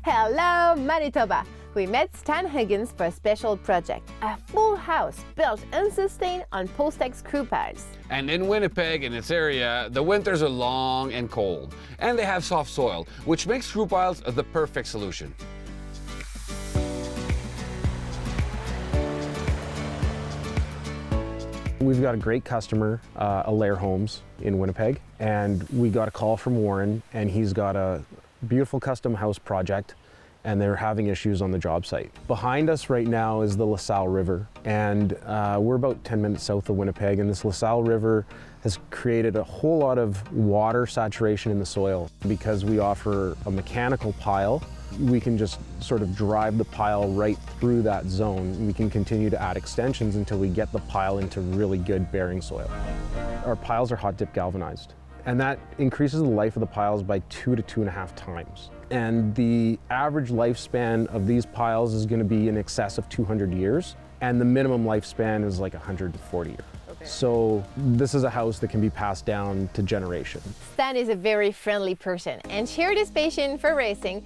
Hello, Manitoba! We met Stan Higgins for a special project, a full house built and sustained on Postech screw piles. And in Winnipeg and its area, the winters are long and cold, and they have soft soil, which makes screw piles the perfect solution. We've got a great customer, Alaire Homes in Winnipeg, and we got a call from Warren, and he's got a beautiful custom house project, and they're having issues on the job site. Behind us right now is the LaSalle River, and we're about 10 minutes south of Winnipeg, and this LaSalle River has created a whole lot of water saturation in the soil. Because we offer a mechanical pile, we can just sort of drive the pile right through that zone. We can continue to add extensions until we get the pile into really good bearing soil. Our piles are hot dip galvanized, and that increases the life of the piles by 2 to 2.5 times. And the average lifespan of these piles is going to be in excess of 200 years, and the minimum lifespan is like 140 years. Okay. So this is a house that can be passed down to generations. Stan is a very friendly person and shared his passion for racing,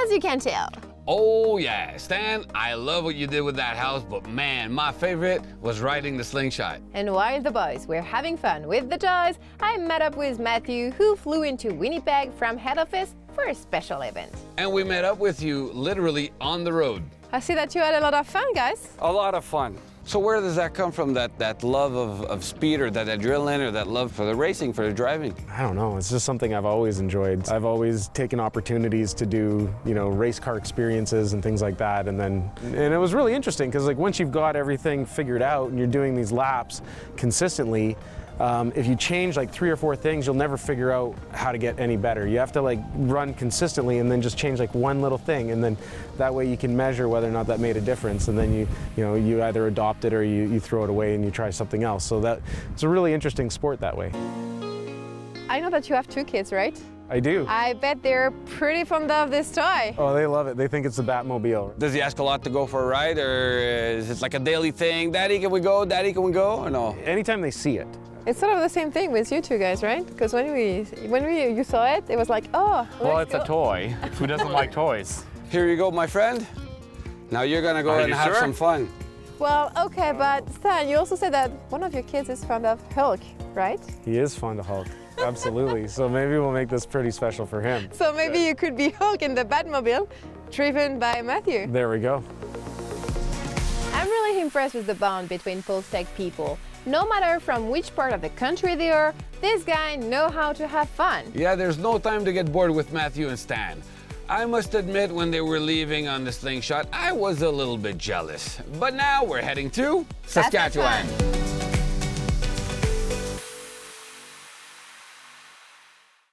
as you can tell. Oh yeah, Stan, I love what you did with that house, but man, my favorite was riding the slingshot. And while the boys were having fun with the toys, I met up with Matthew, who flew into Winnipeg from head office for a special event. And we met up with you literally on the road. I see that you had a lot of fun, guys. A lot of fun. So where does that come from, that love of speed, or that adrenaline, or that love for the racing, for the driving? I don't know, it's just something I've always enjoyed. I've always taken opportunities to do, race car experiences and things like that, and it was really interesting because once you've got everything figured out and you're doing these laps consistently, if you change 3 or 4 things, you'll never figure out how to get any better. You have to run consistently and then just change one little thing, and then that way you can measure whether or not that made a difference, and then you either adopt it or you throw it away and you try something else. So it's a really interesting sport that way. I know that you have 2 kids, right? I do. I bet they're pretty fond of this toy. Oh, they love it. They think it's the Batmobile. Does he ask a lot to go for a ride, or is it like a daily thing? Daddy, can we go? Daddy, can we go? Or no? Anytime they see it. It's sort of the same thing with you two guys, right? Because when you saw it, it was like, oh, Well, let's it's go. a toy. Who doesn't like toys? Here you go, my friend. Now you're gonna go Are and you have sure? some fun. Well, okay, but Stan, you also said that one of your kids is fond of Hulk, right? He is fond of Hulk. Absolutely. So maybe we'll make this pretty special for him. So maybe you could be Hulk in the Batmobile, driven by Matthew. There we go. I'm really impressed with the bond between Postech people. No matter from which part of the country they are, these guys know how to have fun. Yeah, there's no time to get bored with Matthew and Stan. I must admit, when they were leaving on the slingshot, I was a little bit jealous. But now we're heading to Saskatchewan.